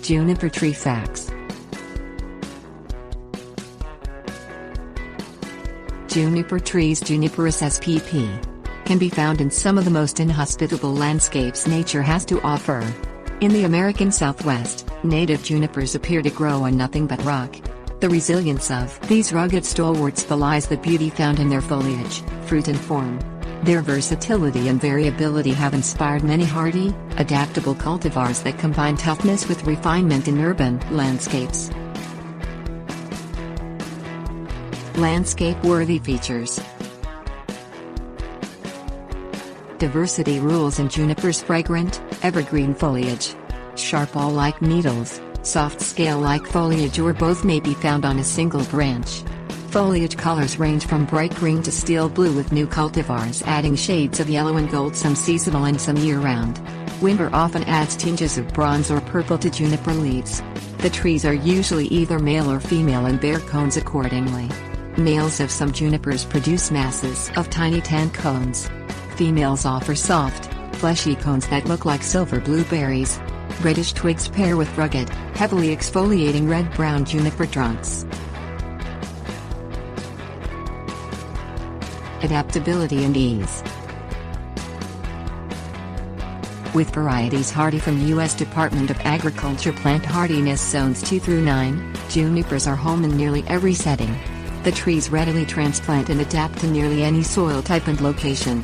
Juniper Tree Facts. Juniper trees Juniperus spp. Can be found in some of the most inhospitable landscapes nature has to offer. In the American Southwest, native junipers appear to grow on nothing but rock. The resilience of these rugged stalwarts belies the beauty found in their foliage, fruit and form. Their versatility and variability have inspired many hardy, adaptable cultivars that combine toughness with refinement in urban landscapes. Landscape-worthy features. Diversity rules in juniper's fragrant, evergreen foliage. Sharp awl-like needles, soft scale-like foliage or both may be found on a single branch. Foliage colors range from bright green to steel blue with new cultivars adding shades of yellow and gold, some seasonal and some year-round. Winter often adds tinges of bronze or purple to juniper leaves. The trees are usually either male or female and bear cones accordingly. Males of some junipers produce masses of tiny tan cones. Females offer soft, fleshy cones that look like silver blueberries. Reddish twigs pair with rugged, heavily exfoliating red-brown juniper trunks. Adaptability and ease. With varieties hardy from U.S. Department of Agriculture Plant Hardiness Zones 2 through 9, junipers are home in nearly every setting. The trees readily transplant and adapt to nearly any soil type and location.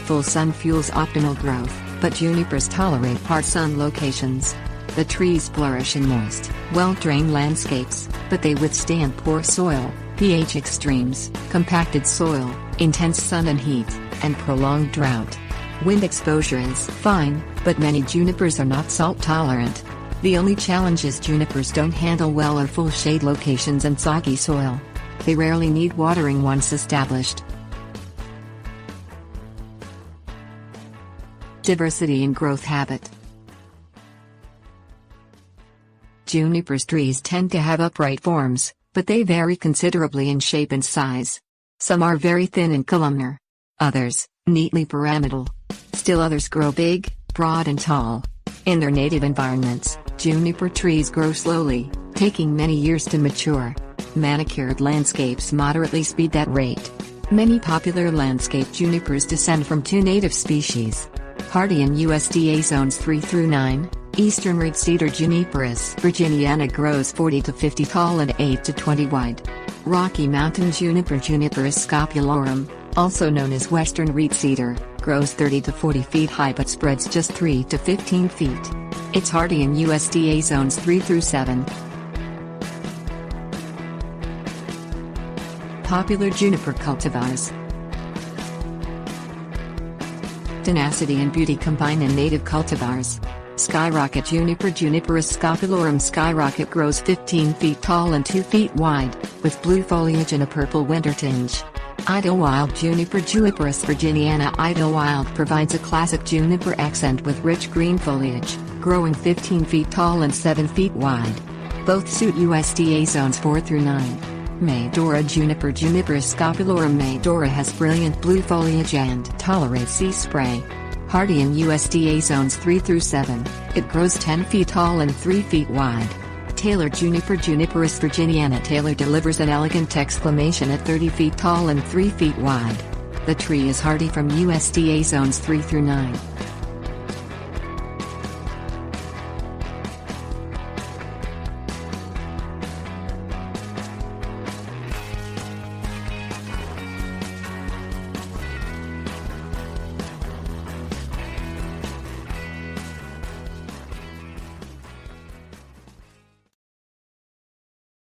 Full sun fuels optimal growth, but junipers tolerate part sun locations. The trees flourish in moist, well-drained landscapes, but they withstand poor soil, pH extremes, compacted soil, intense sun and heat, and prolonged drought. Wind exposure is fine, but many junipers are not salt tolerant. The only challenge is junipers don't handle well are full shade locations and soggy soil. They rarely need watering once established. Diversity in growth habit. Juniper's trees tend to have upright forms, but they vary considerably in shape and size. Some are very thin and columnar. Others, neatly pyramidal. Still others grow big, broad and tall. In their native environments, juniper trees grow slowly, taking many years to mature. Manicured landscapes moderately speed that rate. Many popular landscape junipers descend from two native species. Hardy in USDA zones 3 through 9, eastern red cedar Juniperus virginiana grows 40 to 50 tall and 8 to 20 wide. Rocky Mountain juniper Juniperus scopulorum, also known as western reed cedar, grows 30 to 40 feet high but spreads just 3 to 15 feet. It's hardy in USDA zones 3 through 7. Popular juniper cultivars. Tenacity and beauty combine in native cultivars. Skyrocket juniper Juniperus scopulorum skyrocket grows 15 feet tall and 2 feet wide, with blue foliage and a purple winter tinge. Idlewild juniper Juniperus virginiana Idlewild provides a classic juniper accent with rich green foliage, growing 15 feet tall and 7 feet wide. Both suit USDA zones 4 through 9. Medora juniper Juniperus scopulorum Medora has brilliant blue foliage and tolerates sea spray. Hardy in USDA zones 3 through 7, it grows 10 feet tall and 3 feet wide. Taylor juniper Juniperus virginiana Taylor delivers an elegant exclamation at 30 feet tall and 3 feet wide. The tree is hardy from USDA zones 3 through 9.